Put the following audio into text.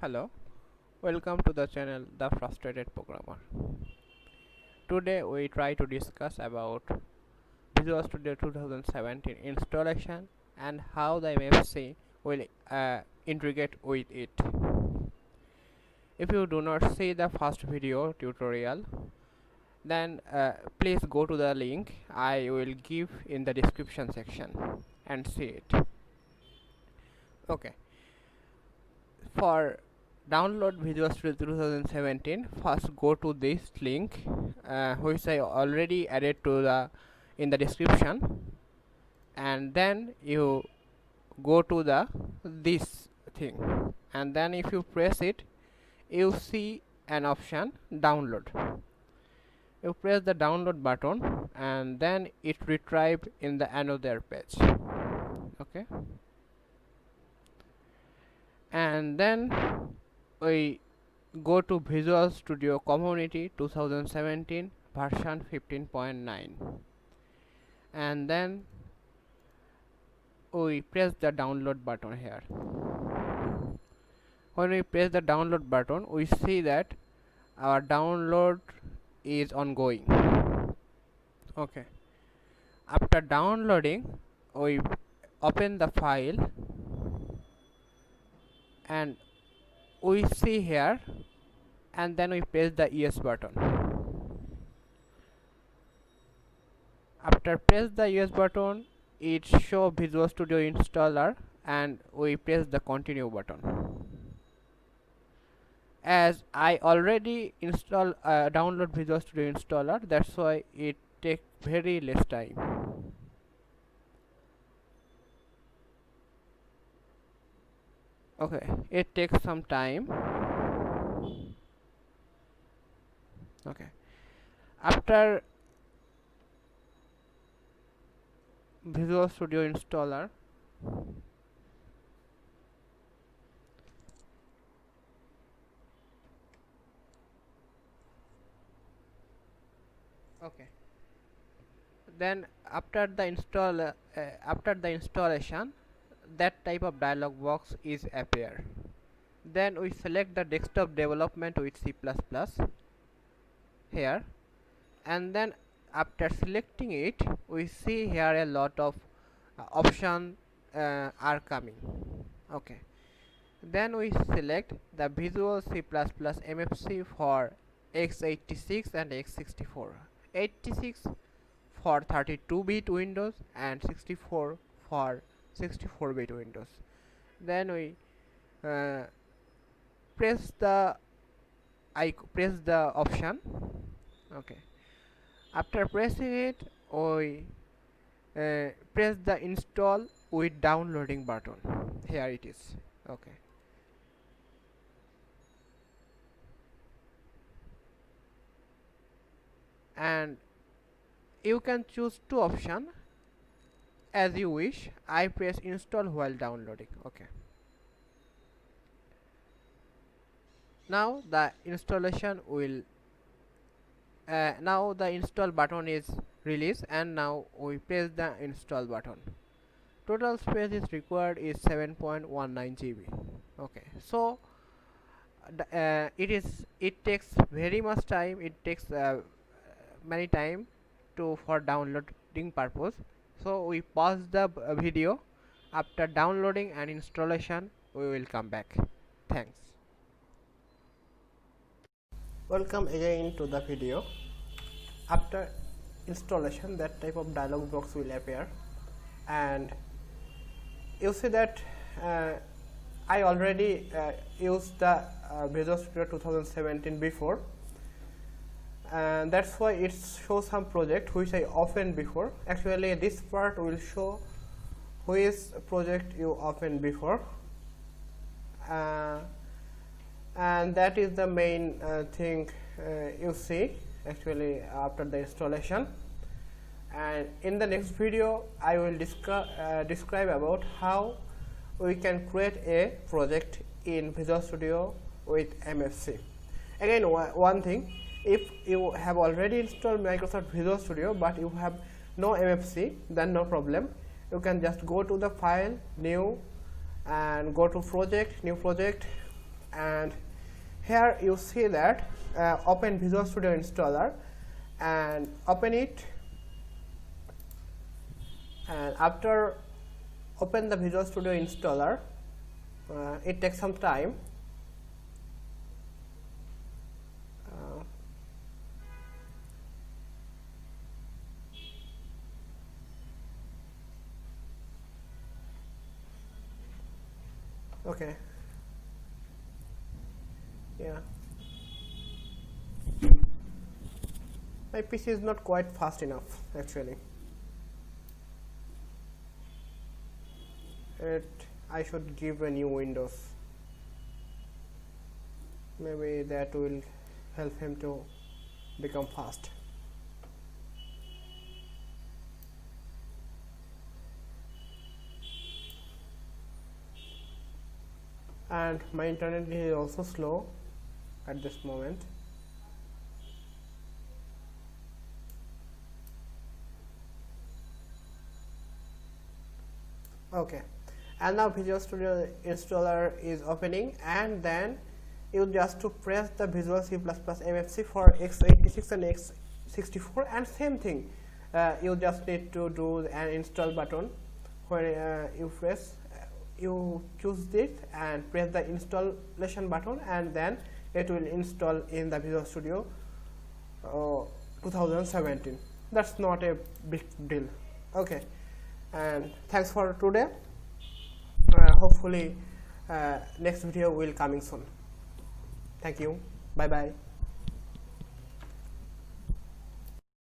Hello, welcome to the channel The Frustrated Programmer. Today we try to discuss about Visual Studio 2017 installation and how the MFC will integrate with it. If you do not see the first video tutorial, then please go to the link I will give in the description section and see it. Okay, for download Visual Studio 2017, first go to this link which I already added to the in the description, and then you go to the this thing, and then if you press it, you see an option download. You press the download button and then it retrieve in the another page. Okay, and then we go to Visual Studio Community 2017 version 15.9, and then we press the download button here. When we press the download button, we see that our download is ongoing. Okay, after downloading, we open the file and we see here, and then we press the yes button. After press the yes button, it show Visual Studio installer, and we press the continue button. As I already install download Visual Studio installer, that's why it takes very less time. Okay, it takes some time. Okay, after Visual Studio installer, okay, then after the installation, that type of dialog box is appear. Then we select the desktop development with C++ here, and then after selecting it, we see here a lot of options are coming. Okay, then we select the Visual C++ MFC for x86 and x64. 86 for 32-bit Windows and 64 for 64-bit Windows. Then we press the option. Okay, after pressing it, we press the install with downloading button. Here it is. Okay, and you can choose two options as you wish. I press install while downloading. Okay, now the installation will now the install button is released, and now we press the install button. Total space is required is 7.19 GB. Okay, so it takes very much time. It takes many time for downloading purpose. So we pause the video. After downloading and installation, we will come back. Thanks. Welcome again to the video. After installation, that type of dialog box will appear, and you see that I already used the Visual Studio 2017 before, and that's why it shows some project which I opened before. Actually, this part will show which project you opened before, and that is the main thing you see actually after the installation. And in the next video, I will describe about how we can create a project in Visual Studio with MFC. Again, one thing, if you have already installed Microsoft Visual Studio but you have no MFC, then no problem. You can just go to the file, new, and go to project, new project, and here you see that open Visual Studio installer and open it, and after open the Visual Studio installer, it takes some time. Okay, yeah, my PC is not quite fast enough actually. I should give a new Windows. Maybe that will help him to become fast. And my internet is also slow at this moment. Okay, and now Visual Studio installer is opening, and then you just to press the Visual C++ MFC for x86 and x64, and same thing, you just need to do an install button. When you choose this and press the installation button, and then it will install in the Visual Studio 2017. That's not a big deal. Okay, and thanks for today. Hopefully next video will coming soon. Thank you. Bye bye.